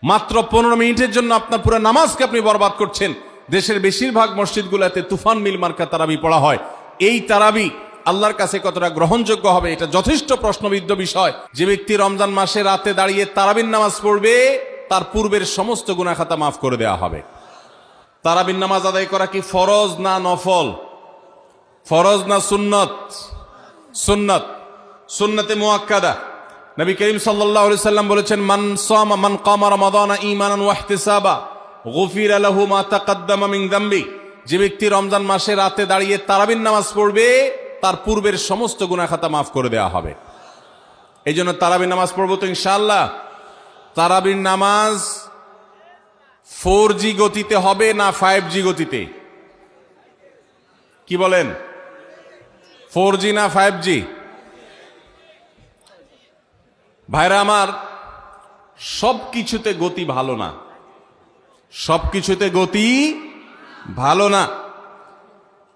মাত্র 15 মিনিটের জন্য আপনার পুরো নামাজকে আপনি বরবাদ করছেন। দেশের বেশিরভাগ মসজিদগুলোতে তুফান মিল মার্কা তারাবি পড়া হয়। এই তারাবি আল্লাহর কাছে কতটা গ্রহণযোগ্য হবে এটা যথেষ্ট প্রশ্নবিদ্ধ বিষয়। যে ব্যক্তি রমজান মাসে রাতে দাঁড়িয়ে তারাবির নামাজ পড়বে তার পূর্বের সমস্ত গুনাহ খাতা মাফ করে দেওয়া হবে। তারাবির নামাজ আদায় করা কি ফরজ না নফল? ফরজ না সুন্নত? সুন্নত, সুন্নতে মুআক্কাদা। নবী করিম সাল্লাল্লাহু আলাইহি সাল্লাম বলেছেন, মান কামা রমাদান ঈমানান ওয়া ইহতিসাবা গুফিরা লাহু মা তাকাদ্দামা মিন যামবি। যে ব্যক্তি রমজান মাসে রাতে দাঁড়িয়ে তারাবির নামাজ পড়বে তার পূর্বের সমস্ত গুনাহ খাতা মাফ করে দেওয়া হবে। এই জন্য তারাবির নামাজ পড়বো তো ইনশাআল্লাহ। তারাবির নামাজ 4G গতিতে হবে না 5G গতিতে? কি বলেন, 4G না 5G? ভাইরা আমার, সব কিছুতে গতি ভালো না, সব কিছুতে গতি ভালো না।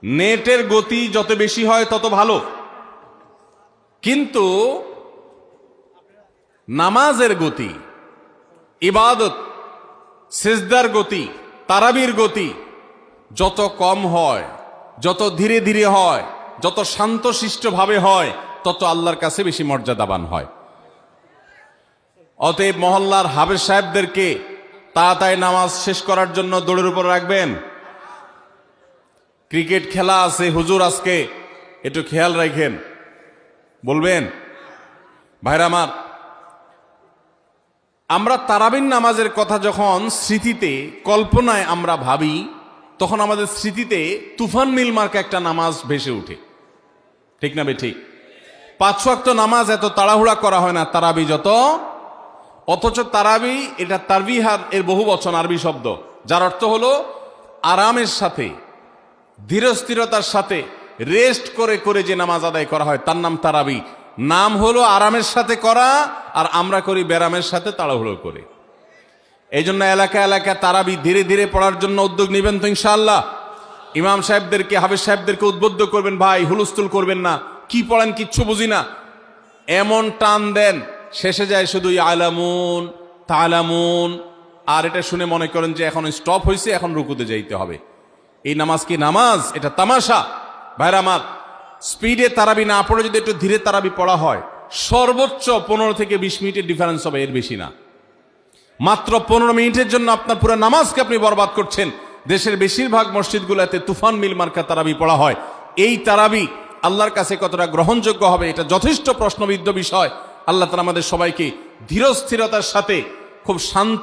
নেটের গতি যত বেশি হয় তত ভালো, কিন্তু নামাজের গতি, ইবাদত, সিজদার গতি, তারাবির গতি যত কম হয়, যত ধীরে ধীরে হয়, যত শান্তশিষ্টভাবে হয়, তত আল্লাহর কাছে বেশি মর্যাদাবান হয়। অতএব মহল্লার হাফেজ সাহেবদেরকে তাড়াতাড়ি নামাজ শেষ করার জন্য দৌড়ের উপর রাখবেন। ক্রিকেট খেলা আছে হুজুর, আজকে একটু খেয়াল রাখেন, বলবেন। ভাইরা আমার, আমরা তারাবির নামাজের কথা যখন স্মৃতিতে, কল্পনায় আমরা ভাবি, তখন আমাদের স্মৃতিতে তুফান মিল মার্কা একটা নামাজ ভেসে উঠে, ঠিক না বে ঠিক? 5 ওয়াক্ত নামাজ এত তাড়াহুড়া করা হয় না তারাবি যত। অথচ তারাবি এটা তারবিহার এর বহু বচন, আরবি শব্দ, যার অর্থ হলো আরামের সাথে, ধীরস্থিরতার সাথে, রেস্ট করে করে যে নামাজ আদায় করা হয় তার নাম তারাবি। নাম হলো আরামের সাথে করা, আর আমরা করি ব্যারামের সাথে তাড়াহুড়ো করে। এই জন্য এলাকা এলাকা তারাবি ধীরে ধীরে পড়ার জন্য উদ্যোগ নেবেন তো ইনশাআল্লাহ। ইমাম সাহেবদেরকে, হাফেজ সাহেবদেরকে উদ্বুদ্ধ করবেন, ভাই হুলস্থুল করবেন না, কি পড়েন কিচ্ছু বুঝি না, এমন টান দেন শেষে যায় শুধু ইয়ালামুন তালামুন, আর এটা শুনে মনে করেন যে এখন স্টপ হয়েছে, এখন রুকুতে যাইতে হবে। এই নামাজ কি নামাজ? এটা তামাশা। ভাইরা আমার, স্পিডে তারাবি না পড়ে যদি একটু ধীরে তারাবি পড়া হয়, সর্বোচ্চ 15 থেকে 20 মিনিটের ডিফারেন্স হবে, এর বেশি না। মাত্র 15 মিনিটের জন্য আপনার পুরো নামাজকে আপনি বরবাদ করছেন। দেশের বেশিরভাগ মসজিদগুলোতে তুফান মিল মার্কা তারাবি পড়া হয়। এই তারাবি আল্লাহর কাছে কতটা গ্রহণযোগ্য হবে এটা যথেষ্ট প্রশ্নবিদ্ধ বিষয়। আল্লাহ তাআলা আমাদের সবাইকে ধীরস্থিরতার সাথে খুব শান্ত